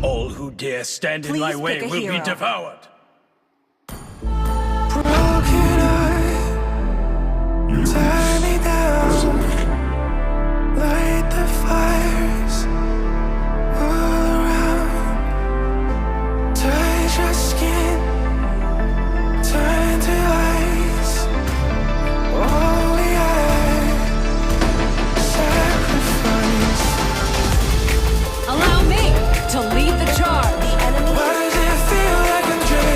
All who dare stand in my Please way pick a will be hero. devoured. Broken heart, tear me down, light the fires all around, touch your skin, turn to ice, all we are, sacrifice. Allow me to lead the charge. Why does it feel like I'm dreaming?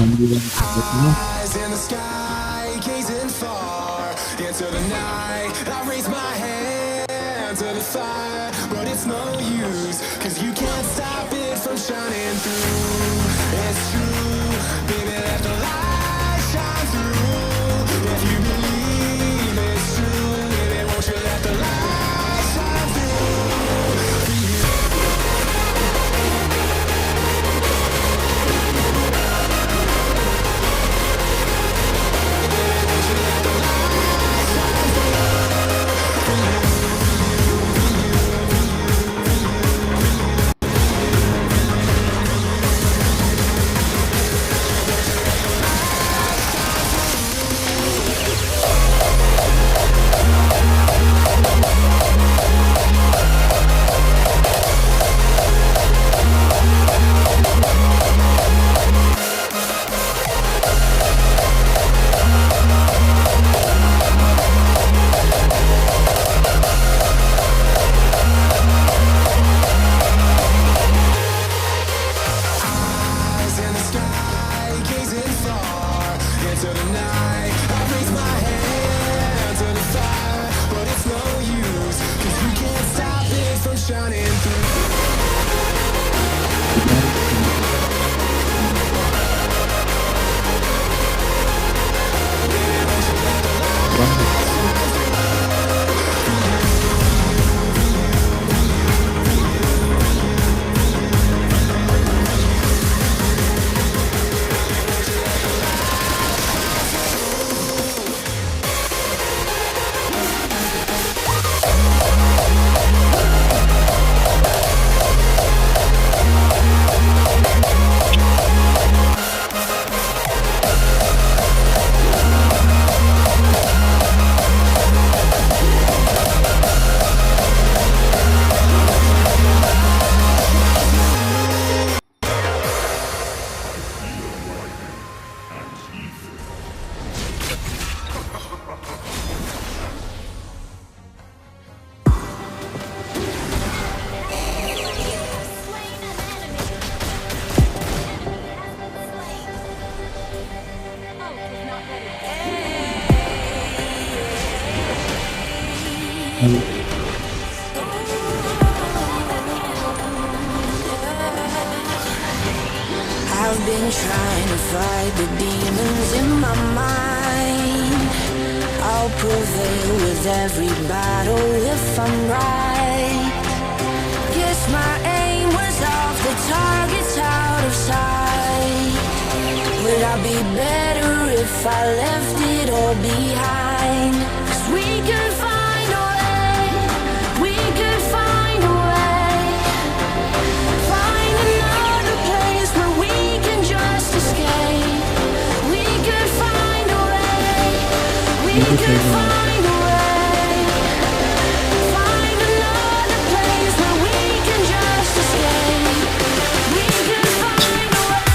Eyes in the sky, gazing far into the night. I raise my hand to the fire, but it's no use, 'cause you can't stop it from shining through. It's true, baby, let the light shine through. If you believe it's true, baby, won't you let the light shine through? I've been trying to fight the demons in my mind. I'll prevail with every battle if I'm right. Guess my aim was off, the target's out of sight. Would I be better if I left it all behind? 'Cause we could find a way, we could find a way. Find another place where we can just escape. We could find a way, we could find a way. Find another place where we can just escape. We could find a way.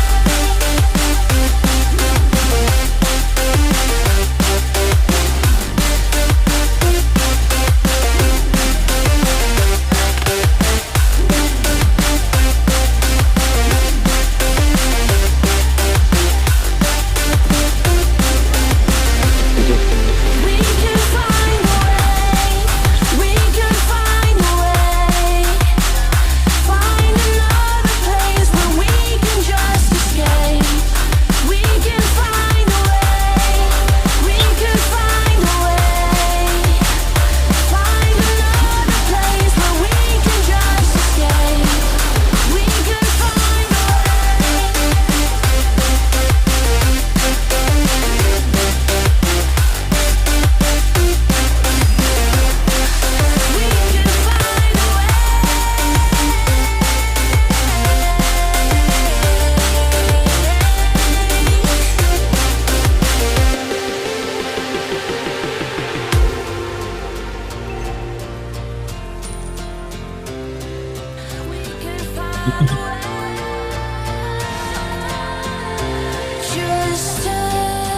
Just take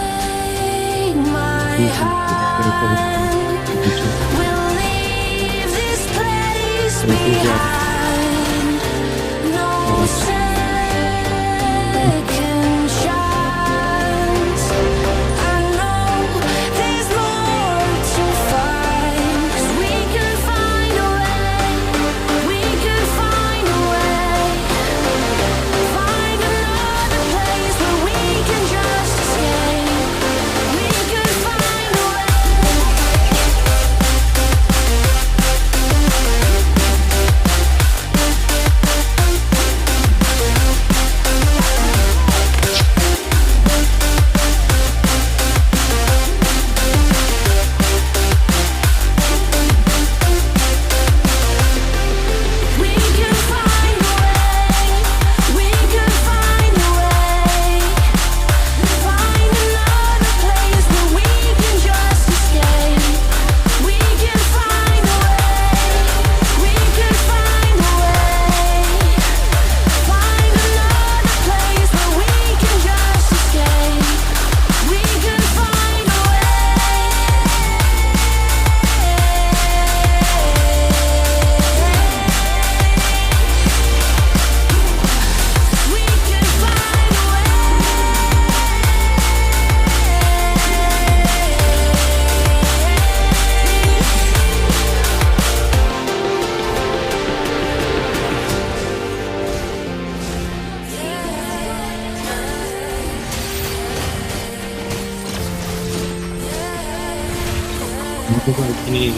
my hand. We'll leave this place behind. No second chance. Ini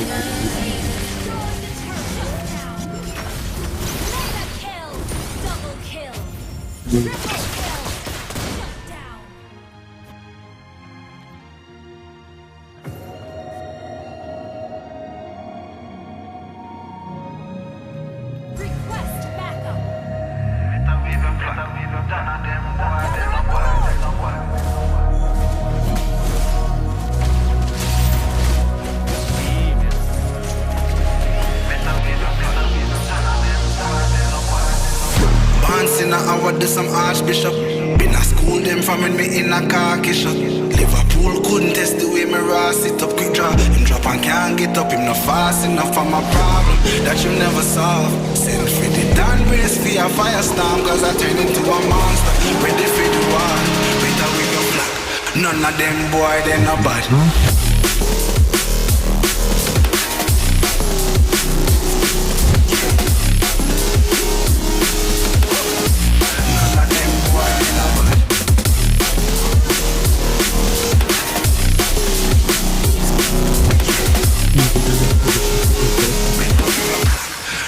In a hour, do some archbishop. Been a school them from when me in a khaki shot. Liverpool couldn't test the way me raw sit up. Quick draw, him drop and can't get up. Him not fast enough for my problem that you never solve. Send for the Dan brace for a firestorm, cause I turn into a monster. Ready for the war, better with your black. None of them boy, they not bad.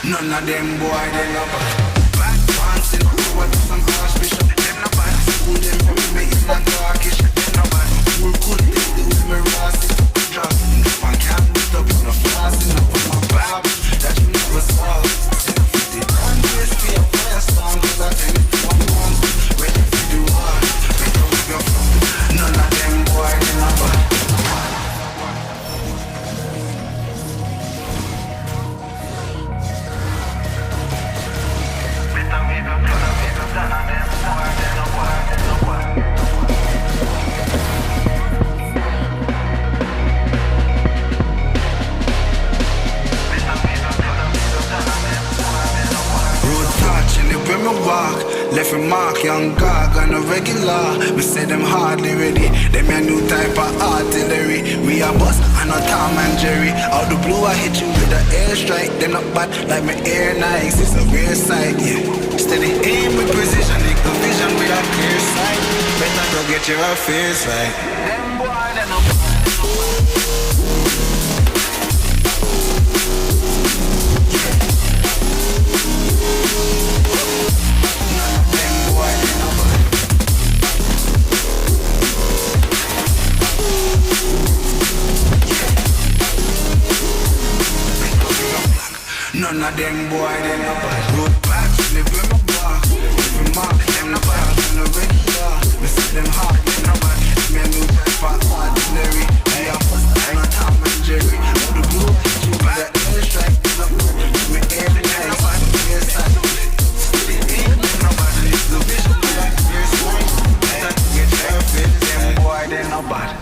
None of them boy, they no bad. Bad pants in the road, some archbishop. Them no bad. School them from me in a darkish. Them no bad. School couldn't do with me rosy. Drop enough and can't put up enough flaws enough for my bab that you never saw. Send up for the grand race for your firestorm, cause I tell you one month. Ready for the war, better we go from. None of them boy, they no bad. When me walk, left a mark, young gog on a regular. Me say them hardly ready. Them a new type of artillery. We a boss and a Tom and Jerry. Out the blue I hit you with an airstrike. Them not bad like my air nights. It's a rare sight, yeah. Steady aim with precision, equal vision with a clear sight. Better go get your affairs right. Them boy, they no bad. None of them boy, they no bad. Road back, live with my block. Every mark, them no bad. On a regular, me see them hard, them no bad. Me a new type of artillery. I am first, I'm a Tom and Jerry. Out the blue, you by the airstrike. Me air the night, no bad. Yes, I do it. Steady aim, no bad. It's the vision, like your sight. Better get your fit, them boy, they no bad.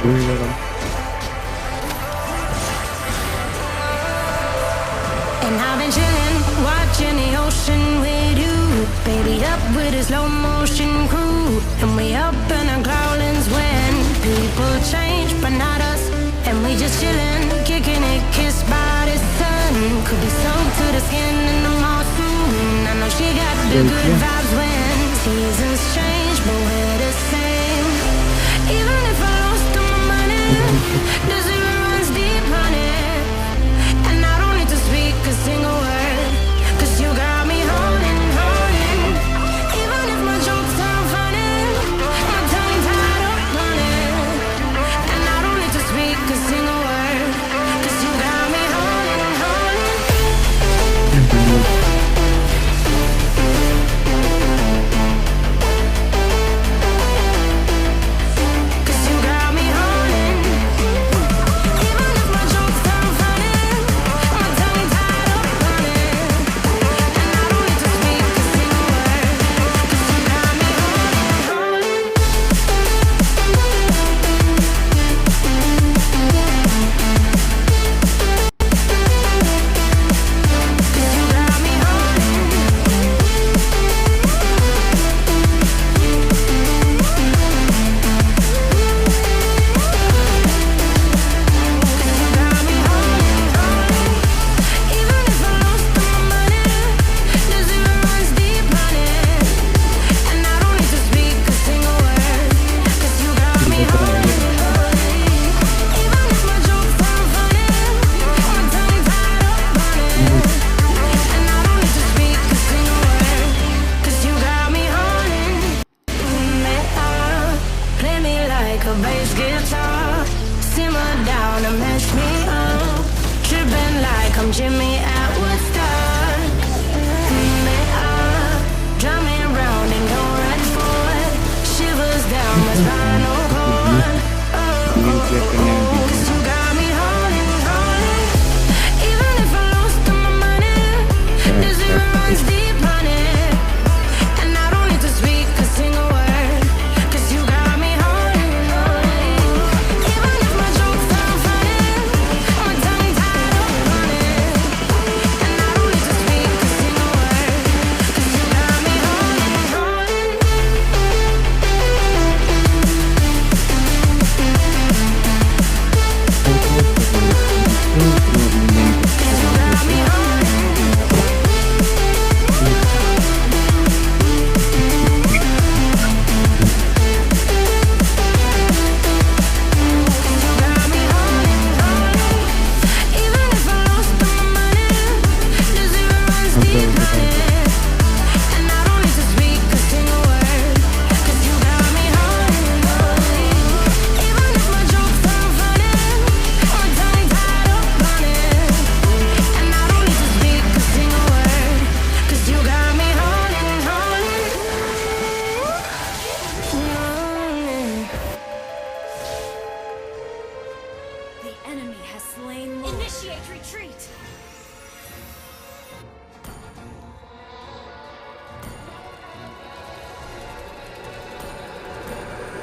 And I've been chillin', watching the ocean with you. Baby up with a slow motion crew. And we up in our growlings when people change, but not us. And we just chillin', kicking it, kissed by the sun. Could be soaked to the skin in the mall soon. I know she got the good vibes when seasons change, but we're the same. Even if I lost all my money, the zero runs deep, honey. And I don't need to speak a single word, 'cause you got me holding, holding. Even if my jokes sound funny, my tongue tied up on it. And I don't need to speak a single word, 'cause you got me holding, holding. Jimmy at Woodstock. Drive me around and go right for it. Shivers down my spinal cord. Cause you got me holding, holding. Even if I lost all my money, the zero runs deep, honey. And I don't need to speak a single word, 'cause you got me holding, holding. Even if my jokes sound funny, my tongue tied up on it. And I don't need to speak a single word, 'cause you got me holding, holding.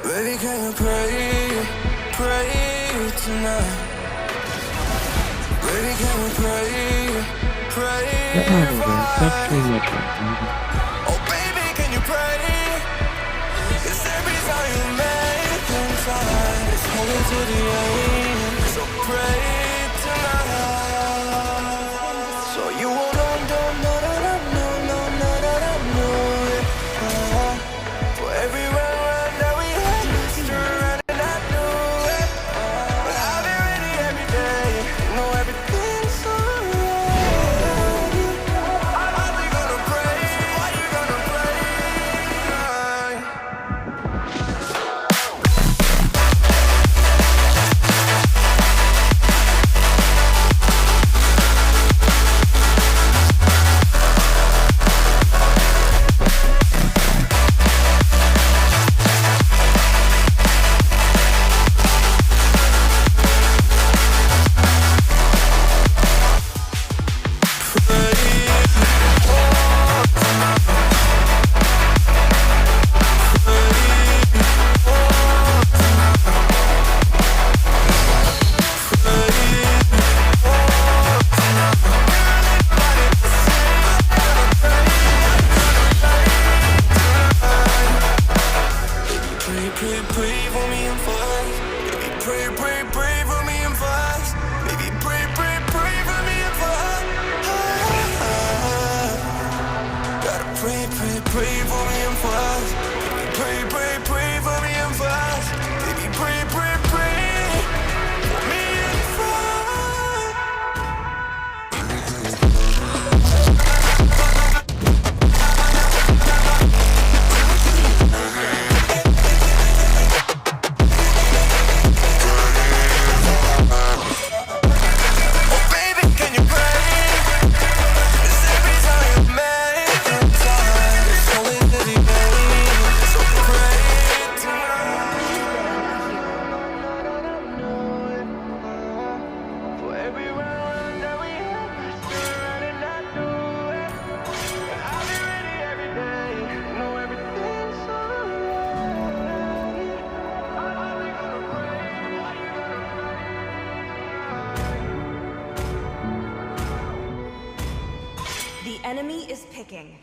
Baby, can you pray, pray tonight? Baby, can you pray, pray right? Oh, baby, can you pray? 'Cause every time you make things right, it's holding to the end. So pray tonight. So you won't know, for every round that we had, just run and I knew it. But I'll be ready every day. You know everything's alright. Are we gonna pray? Are you gonna pray? enemy is picking.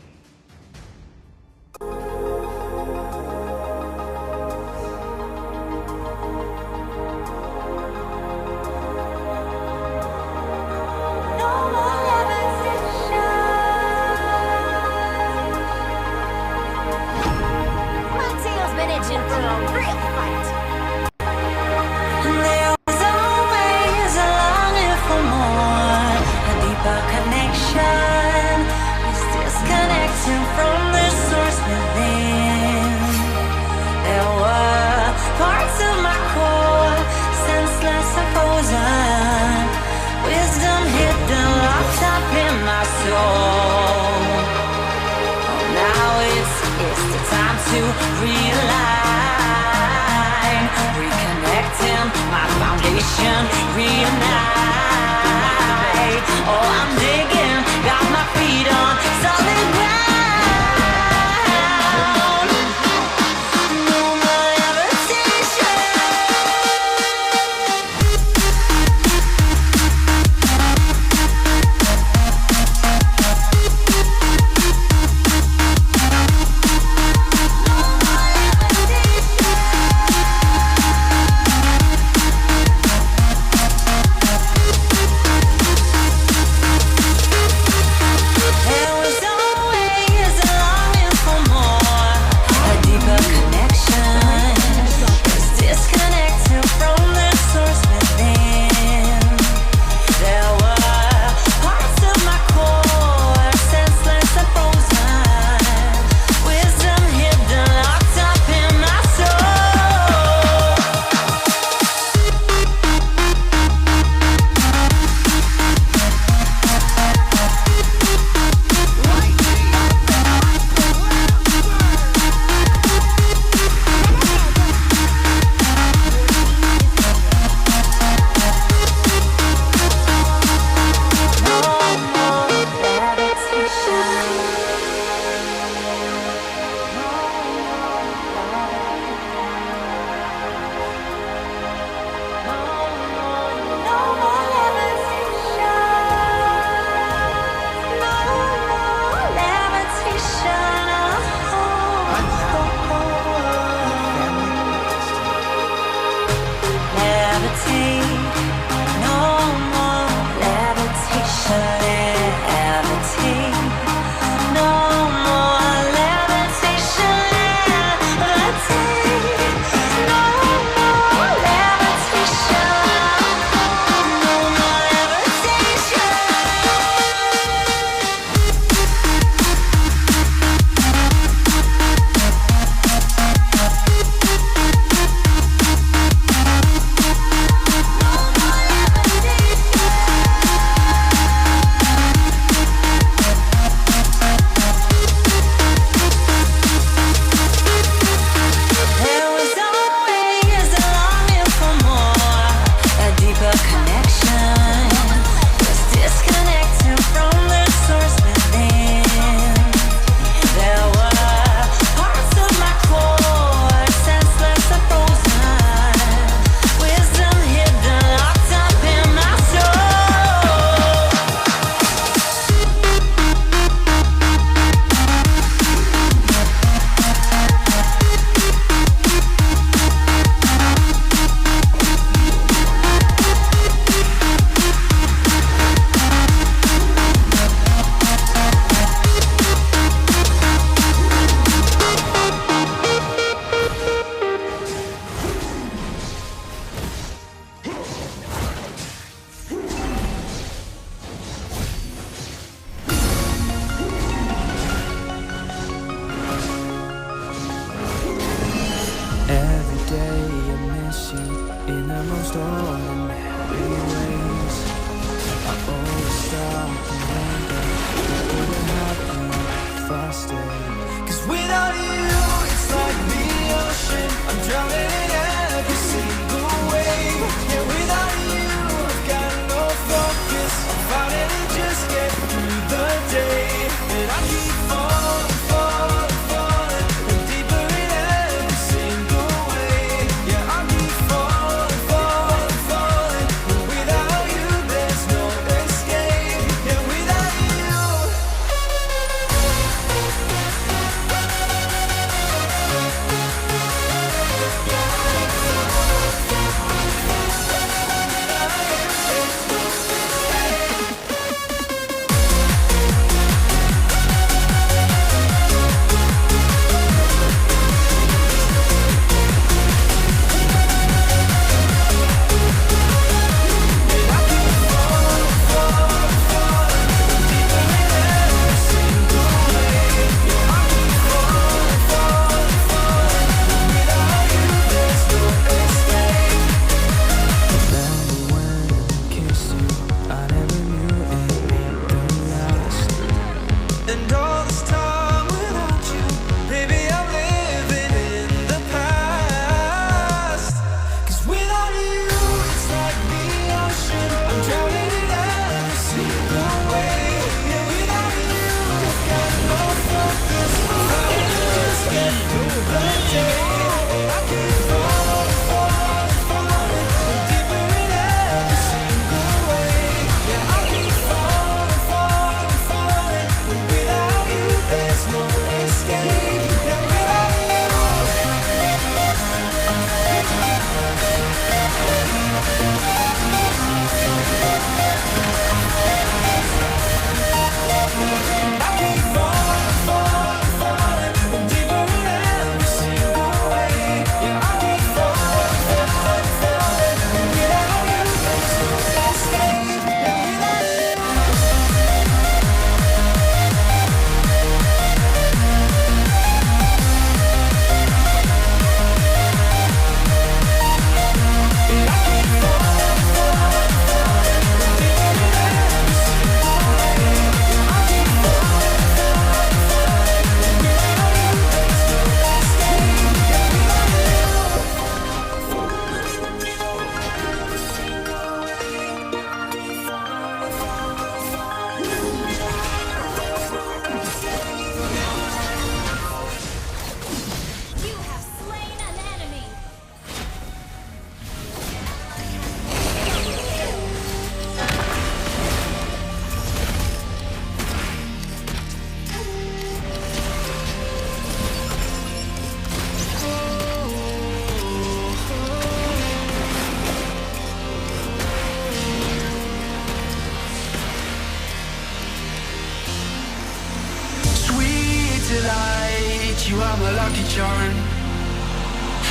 you are my lucky charm.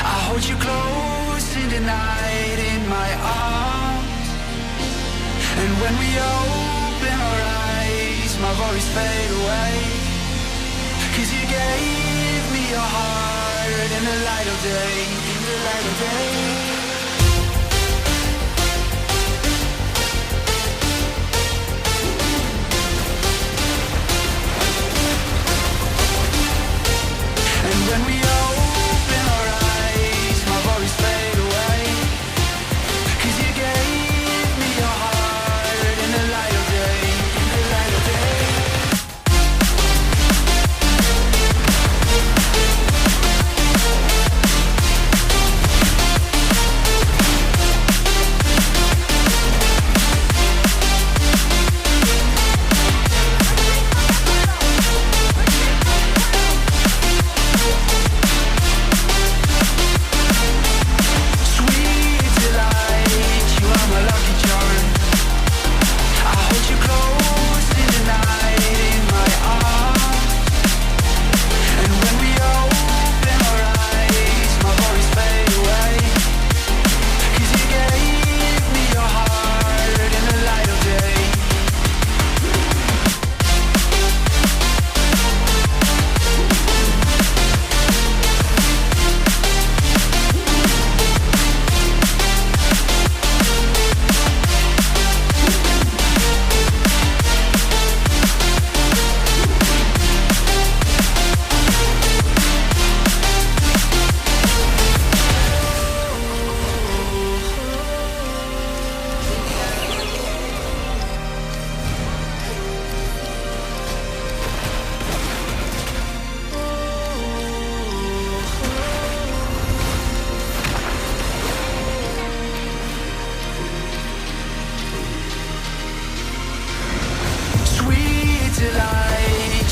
I hold you close in the night in my arms. And when we open our eyes, my worries fade away. 'Cause you gave me your heart in the light of day, in the light of day. When we open our eyes, my worries fade away. 'Cause you gave me your heart in the light of day, in the light of day.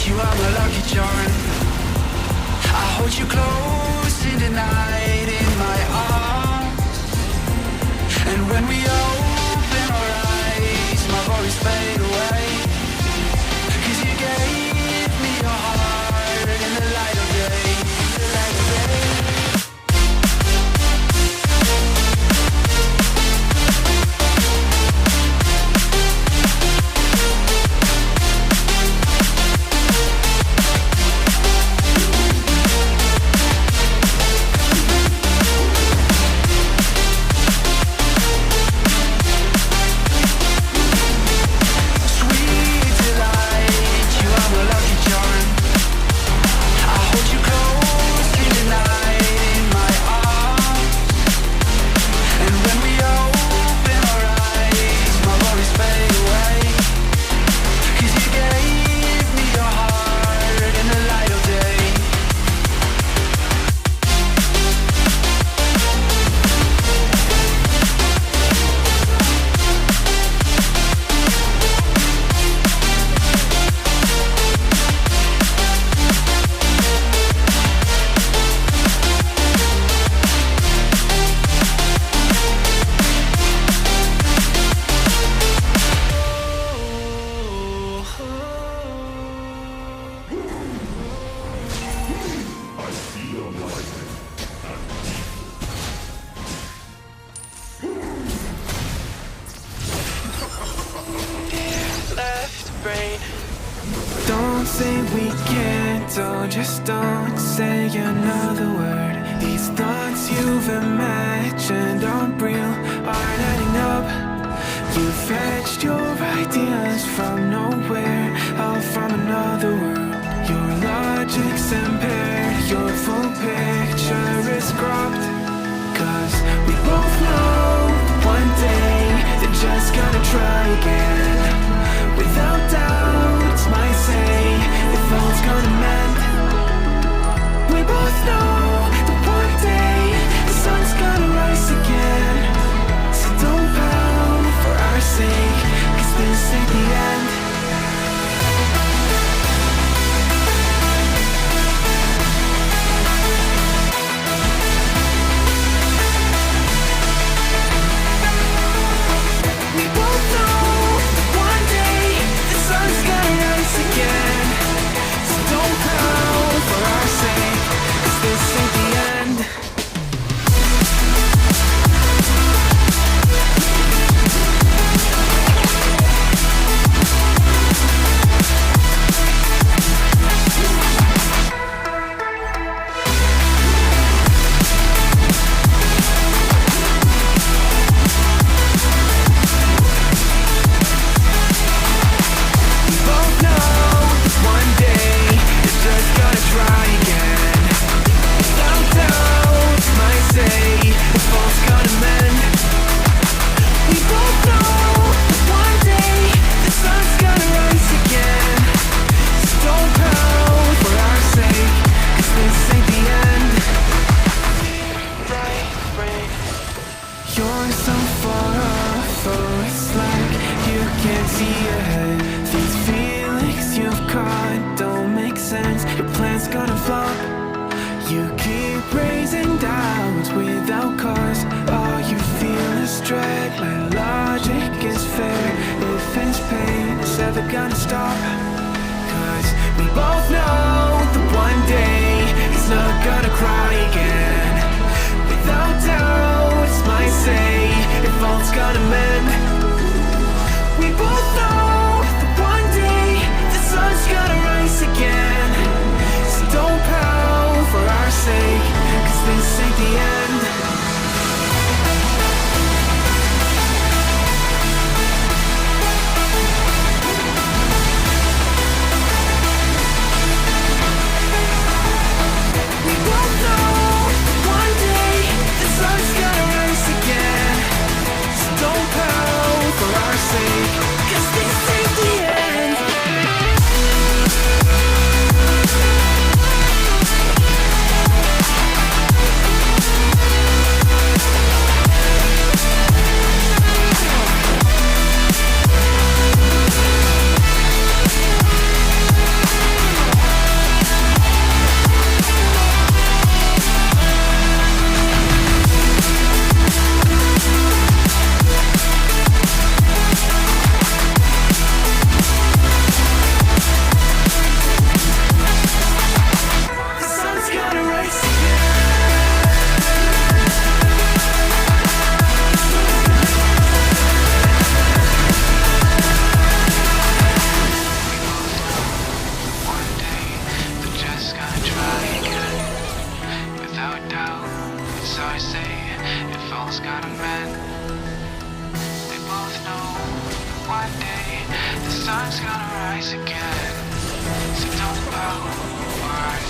You are my lucky charm. I hold you close in the night in my arms. And when we open our eyes, my worries fade away. 'Cause you gave me your heart in the light of day, in the light of day. Don't say we can't, oh, just don't say another word. These thoughts you've imagined aren't real, aren't adding up. You fetched your ideas from nowhere, all from another world. Your logic's impaired, your full picture is cropped. 'Cause we both know one day they're just gonna try again. Without doubt, might say if all's gonna mend. We both know that one day the sun's gonna rise again. So don't pout for our sake, 'cause this ain't the end. We both know that one day the sun's gonna rise again. So don't pout for our sake. see ahead. These feelings you've caught don't make sense. Your plan's gonna flop. You keep raising doubts without cause. All you feel is dread. My logic is fair. If it's pain, it's ever gonna stop. Cause we both know that one day he's not gonna cry again. Without doubt, it's my say, if all's gonna mend. We both know that one day the sun's gonna rise again. So don't pout for our sake, cause this ain't the end. We both know one day the sun's gonna rise again. So don't pout for our sake, cause this ain't the end. The sun's gonna rise One day, they're just gonna try again. Without doubt, it's our say, if all's gotta mend. They both know one day the sun's gonna rise again. So don't bow for our